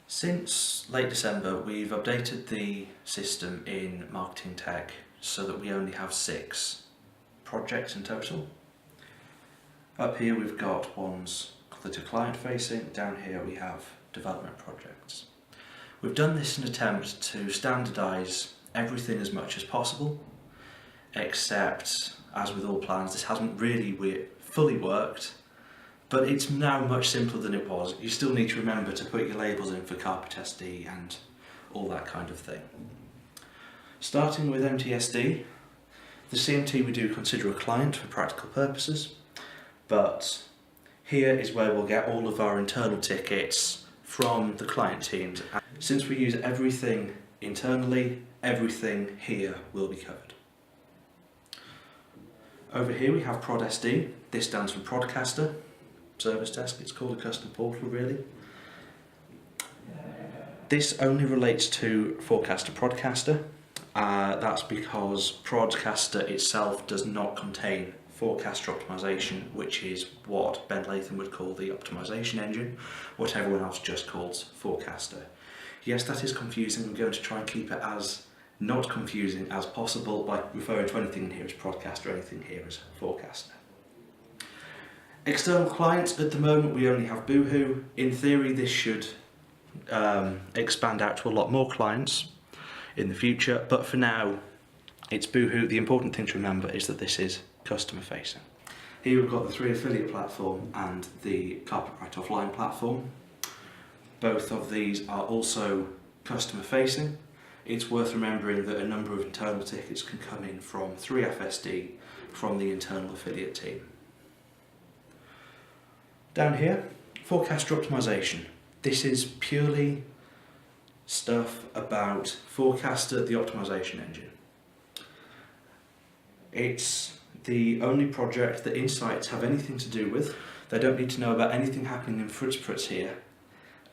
Since late December, we've updated the system in Marketing Tech so that we only have 6 projects in total. Up here we've got ones that are client facing, down here we have development projects. We've done this in an attempt to standardise everything as much as possible, except, as with all plans, this hasn't really fully worked, but it's now much simpler than it was. You still need to remember to put your labels in for Carpet SD and all that kind of thing. Starting with MTSD, the CMT we do consider a client for practical purposes, but here is where we'll get all of our internal tickets from the client teams. Since we use everything internally, everything here will be covered. Over here we have Prod SD. This stands for Prodcaster Service Desk. It's called a custom portal really. This only relates to Forecaster Prodcaster. That's because Prodcaster itself does not contain Forecaster Optimization, which is what Ben Latham would call the optimization engine, what everyone else just calls Forecaster. Yes, that is confusing. I'm going to try and keep it as not confusing as possible by referring to anything in here as Prodcaster, anything here as Forecaster. External clients, at the moment we only have Boohoo. In theory this should expand out to a lot more clients in the future, but for now it's Boohoo. The important thing to remember is that this is customer facing. Here we've got the 3 affiliate platform and the Carpetbright offline platform. Both of these are also customer facing. It's worth remembering that a number of internal tickets can come in from 3FSD from the internal affiliate team. Down here, Forecaster Optimization. This is purely stuff about Forecaster, the optimization engine. It's the only project that Insights have anything to do with. They don't need to know about anything happening in FritzPrutz here,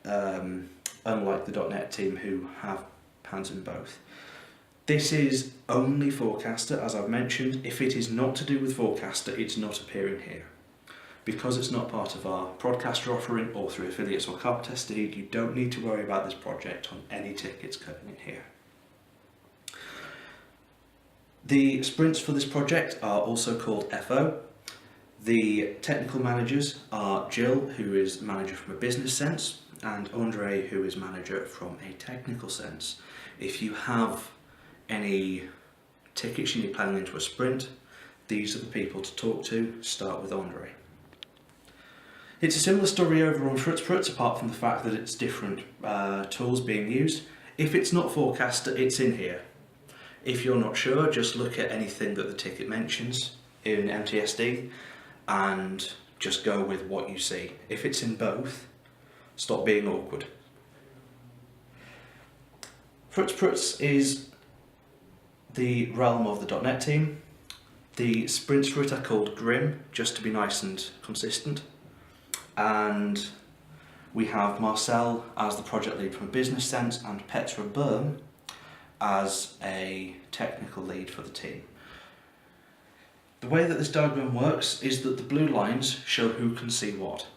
unlike the .NET team who have hands in both. This is only Forecaster, as I've mentioned. If it is not to do with Forecaster, it's not appearing here. Because it's not part of our Prodcaster offering or through affiliates or Carpet SD, you don't need to worry about this project on any tickets coming in here. The sprints for this project are also called FO. The technical managers are Jill, who is manager from a business sense, and Andre, who is manager from a technical sense. If you have any tickets you need planning into a sprint, these are the people to talk to. Start with Andre. It's a similar story over on FritzPrutz, apart from the fact that it's different tools being used. If it's not Forecaster, it's in here. If you're not sure, just look at anything that the ticket mentions in MTSD and just go with what you see. If it's in both, stop being awkward. FritzPrutz is the realm of the .NET team. The sprints for it are called Grim, just to be nice and consistent. And we have Marcel as the project lead from a business sense and Petra Böhm as a technical lead for the team. The way that this diagram works is that the blue lines show who can see what.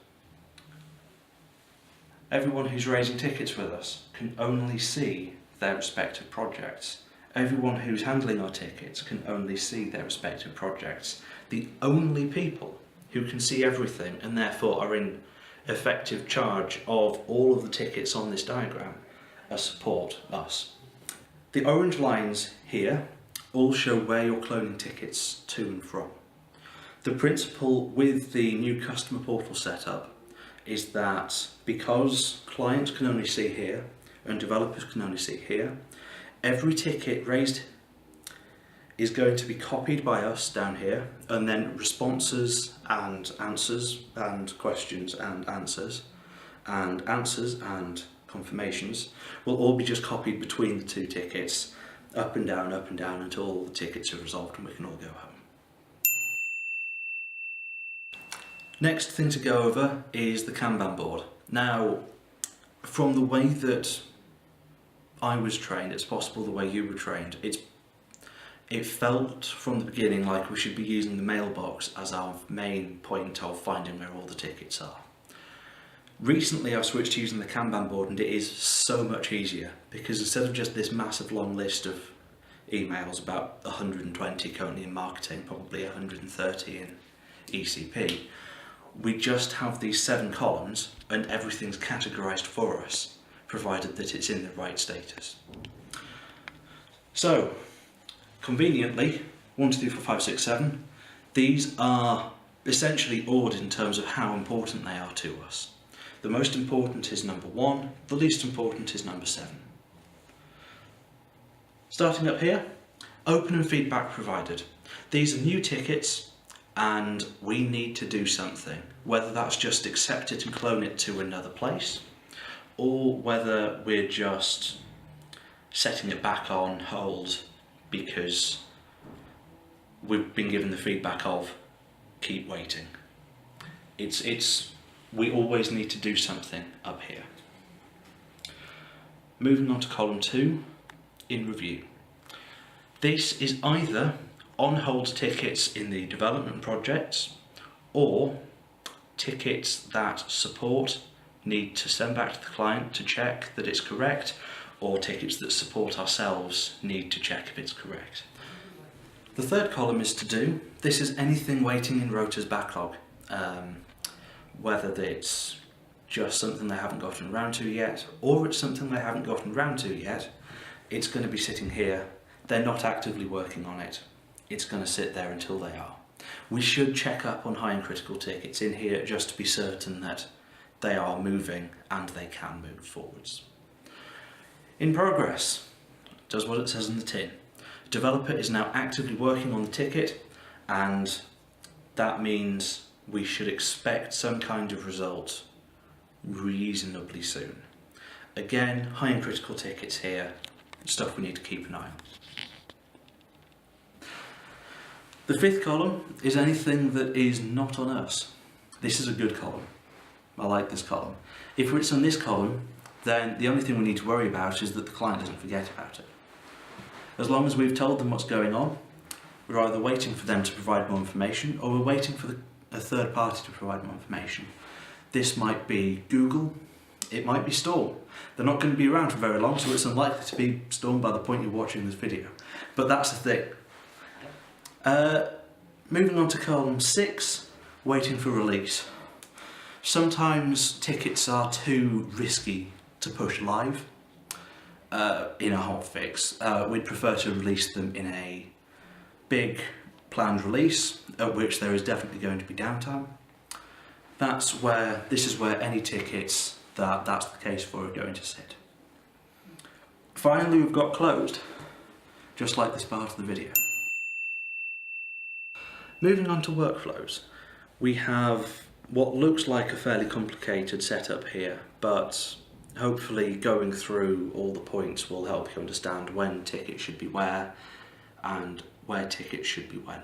Everyone who's raising tickets with us can only see their respective projects. Everyone who's handling our tickets can only see their respective projects. The only people who can see everything and therefore are in effective charge of all of the tickets on this diagram are support us. The orange lines here all show where you're cloning tickets to and from. The principle with the new customer portal setup is that because clients can only see here and developers can only see here, every ticket raised is going to be copied by us down here, and then responses and answers and questions and answers and confirmations will all be just copied between the 2 tickets, up and down until all the tickets are resolved and we can all go home. Next thing to go over is the Kanban board. Now, from the way that I was trained, it's possible the way you were trained, it felt from the beginning like we should be using the mailbox as our main point of finding where all the tickets are. Recently I've switched to using the Kanban board, and it is so much easier because instead of just this massive long list of emails, about 120 currently in marketing, probably 130 in ECP, we just have these 7 columns and everything's categorised for us, provided that it's in the right status. So, conveniently, 1, 2, 3, 4, 5, 6, 7, these are essentially ordered in terms of how important they are to us. The most important is number 1, the least important is number 7. Starting up here, open and feedback provided. These are new tickets and we need to do something, whether that's just accept it and clone it to another place, or whether we're just setting it back on hold because we've been given the feedback of keep waiting. We always need to do something up here. Moving on to column 2, in review. This is either on hold tickets in the development projects or tickets that support need to send back to the client to check that it's correct, or tickets that support ourselves need to check if it's correct. The third column is to do. This is anything waiting in Rota's backlog, whether it's just something they haven't gotten around to yet, or it's something they haven't gotten around to yet. It's going to be sitting here. They're not actively working on it. It's going to sit there until they are. We should check up on high and critical tickets in here just to be certain that they are moving and they can move forwards. In progress, does what it says in the tin. Developer is now actively working on the ticket, and that means we should expect some kind of result reasonably soon. Again, high and critical tickets here, stuff we need to keep an eye on. The 5th column is anything that is not on us. This is a good column. I like this column. If it's on this column, then the only thing we need to worry about is that the client doesn't forget about it. As long as we've told them what's going on, we're either waiting for them to provide more information or we're waiting for a third party to provide more information. This might be Google, it might be Storm. They're not going to be around for very long, so it's unlikely to be Storm by the point you're watching this video. But that's the thing. Moving on to column 6, waiting for release. Sometimes tickets are too risky to push live in a hotfix. We'd prefer to release them in a big planned release, at which there is definitely going to be downtime. This is where any tickets that's the case for are going to sit. Finally, we've got closed, just like this part of the video. Moving on to workflows, we have what looks like a fairly complicated setup here, but hopefully going through all the points will help you understand when tickets should be where and where tickets should be when.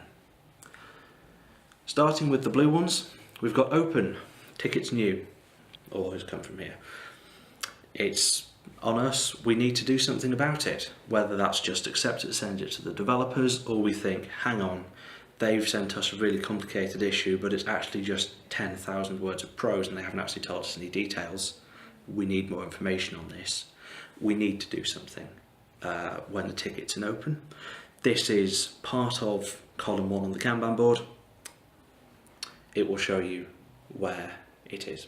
Starting with the blue ones, we've got open, tickets new, always come from here. It's on us, we need to do something about it, whether that's just accept it, send it to the developers, or we think, hang on, they've sent us a really complicated issue, but it's actually just 10,000 words of prose and they haven't actually told us any details. We need more information on this. We need to do something when the ticket's in open. This is part of column 1 on the Kanban board. It will show you where it is.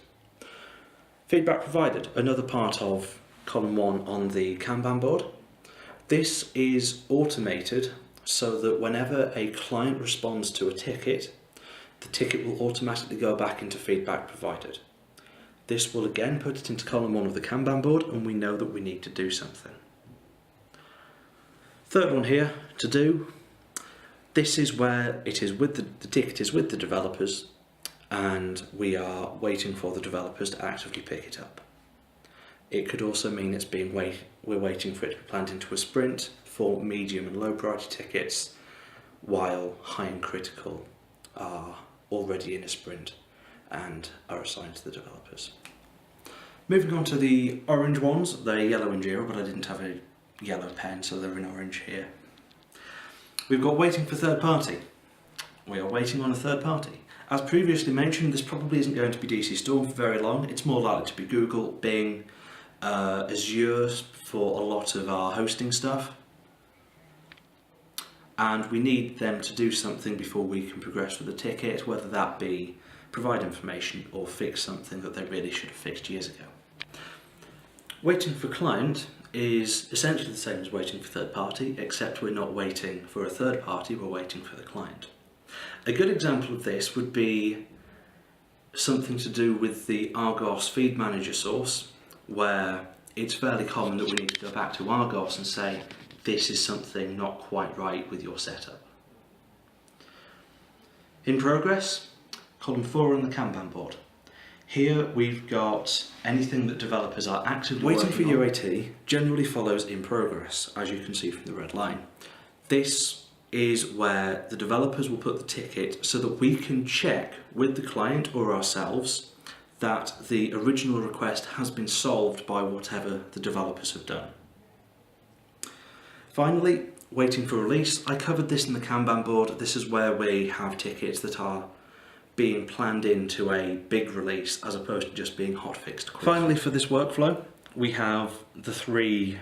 Feedback provided, another part of column 1 on the Kanban board. This is automated so that whenever a client responds to a ticket, the ticket will automatically go back into feedback provided. This will again put it into column 1 of the Kanban board, and we know that we need to do something. Third one here, to do. This is where it is with the ticket is with the developers, and we are waiting for the developers to actively pick it up. It could also mean we're waiting for it to be planned into a sprint for medium and low priority tickets, while high and critical are already in a sprint and are assigned to the developers. Moving on to the orange ones, they're yellow in Jira, but I didn't have a yellow pen, so they're in orange here. We've got waiting for third party. We are waiting on a third party. As previously mentioned, this probably isn't going to be DC Storm for very long. It's more likely to be Google, Bing, Azure for a lot of our hosting stuff. And we need them to do something before we can progress with the ticket, whether that be provide information or fix something that they really should have fixed years ago. Waiting for client is essentially the same as waiting for third party, except we're not waiting for a third party, we're waiting for the client. A good example of this would be something to do with the Argos Feed Manager source, where it's fairly common that we need to go back to Argos and say, this is something not quite right with your setup. In progress, column 4 on the Kanban board. Here we've got anything that developers are actively waiting for UAT generally follows in progress, as you can see from the red line. This is where the developers will put the ticket so that we can check with the client or ourselves that the original request has been solved by whatever the developers have done. Finally, waiting for release. I covered this in the Kanban board. This is where we have tickets that are being planned into a big release as opposed to just being hotfixed quickly. Finally, for this workflow, we have the 3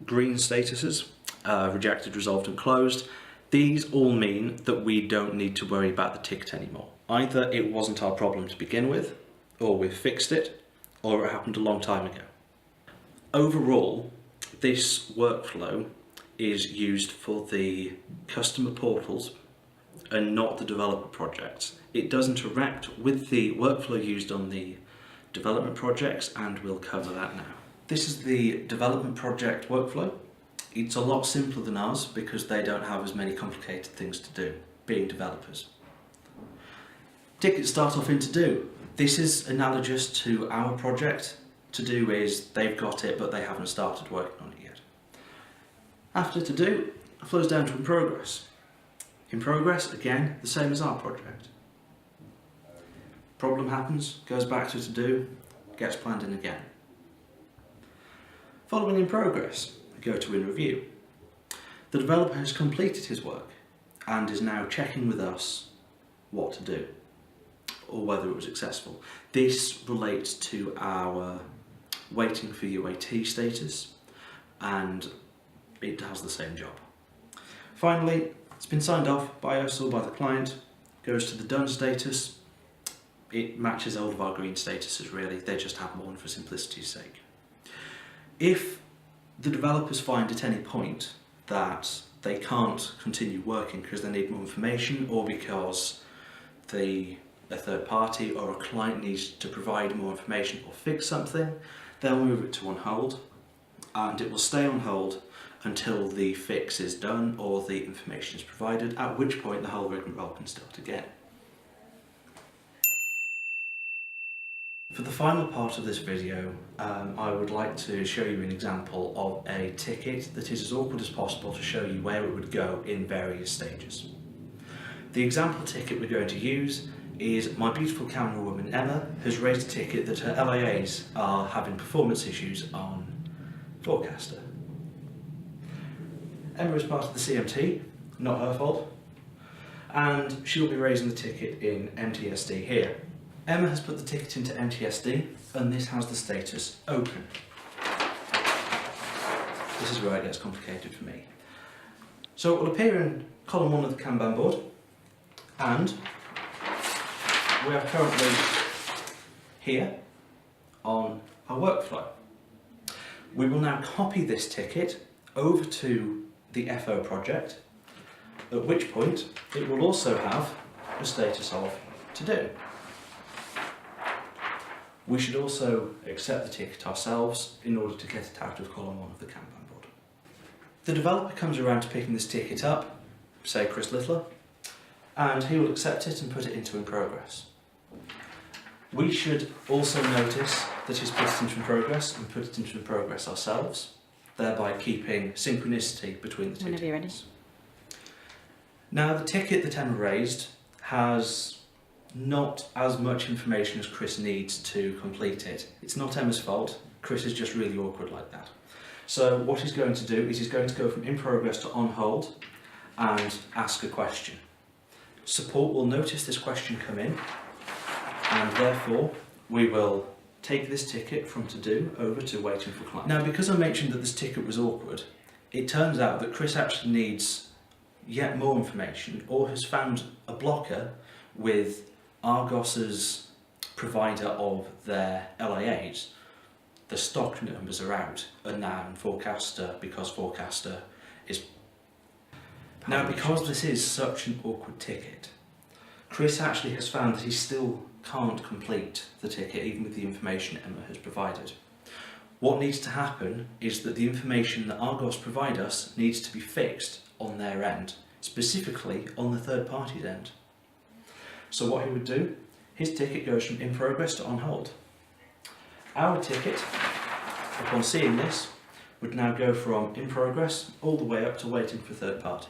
green statuses, rejected, resolved and closed. These all mean that we don't need to worry about the ticket anymore. Either it wasn't our problem to begin with, or we've fixed it, or it happened a long time ago. Overall, this workflow is used for the customer portals and not the developer projects. It does interact with the workflow used on the development projects, and we'll cover that now. This is the development project workflow. It's a lot simpler than ours because they don't have as many complicated things to do, being developers. Tickets start off in to do. This is analogous to our project. To do is they've got it, but they haven't started working on it yet. After to do, it flows down to in progress. In progress, again, the same as our project. Problem happens, goes back to do, gets planned in again. Following in progress, we go to in review. The developer has completed his work and is now checking with us what to do or whether it was successful. This relates to our waiting for UAT status, and it does the same job. Finally, it's been signed off by us or by the client, goes to the done status. It matches all of our green statuses really, they just have one for simplicity's sake. If the developers find at any point that they can't continue working because they need more information or because a third party or a client needs to provide more information or fix something, they'll move it to on hold, and it will stay on hold until the fix is done or the information is provided, at which point the whole rigmarole can start again. For the final part of this video, I would like to show you an example of a ticket that is as awkward as possible to show you where it would go in various stages. The example ticket we're going to use is my beautiful camera woman Emma has raised a ticket that her LIAs are having performance issues on Forecaster. Emma is part of the CMT, not her fault, and she'll be raising the ticket in MTSD here. Emma has put the ticket into MTSD and this has the status open. This is where it gets complicated for me. So it will appear in column 1 of the Kanban board, and we are currently here on our workflow. We will now copy this ticket over to the FO project, at which point it will also have a status of to do. We should also accept the ticket ourselves in order to get it out of column 1 of the Kanban board. The developer comes around to picking this ticket up, say Chris Littler, and he will accept it and put it into in progress. We should also notice that he's put it into in progress and put it into in progress ourselves, thereby keeping synchronicity between the two Whenever you're ready. tickets. Now the ticket that Emma raised has not as much information as Chris needs to complete it. It's not Emma's fault, Chris is just really awkward like that. So what he's going to do is he's going to go from in progress to on hold and ask a question. Support will notice this question come in, and therefore we will take this ticket from to do over to waiting for client. Now, because I mentioned that this ticket was awkward, it turns out that Chris actually needs yet more information, or has found a blocker with Argos's provider of their LIAs. The stock numbers are out, and now Forecaster, because Forecaster is... Now, because this is such an awkward ticket, Chris actually has found that he still can't complete the ticket even with the information Emma has provided. What needs to happen is that the information that Argos provide us needs to be fixed on their end, specifically on the third party's end. So what he would do, his ticket goes from in progress to on hold. Our ticket, upon seeing this, would now go from in progress all the way up to waiting for third party.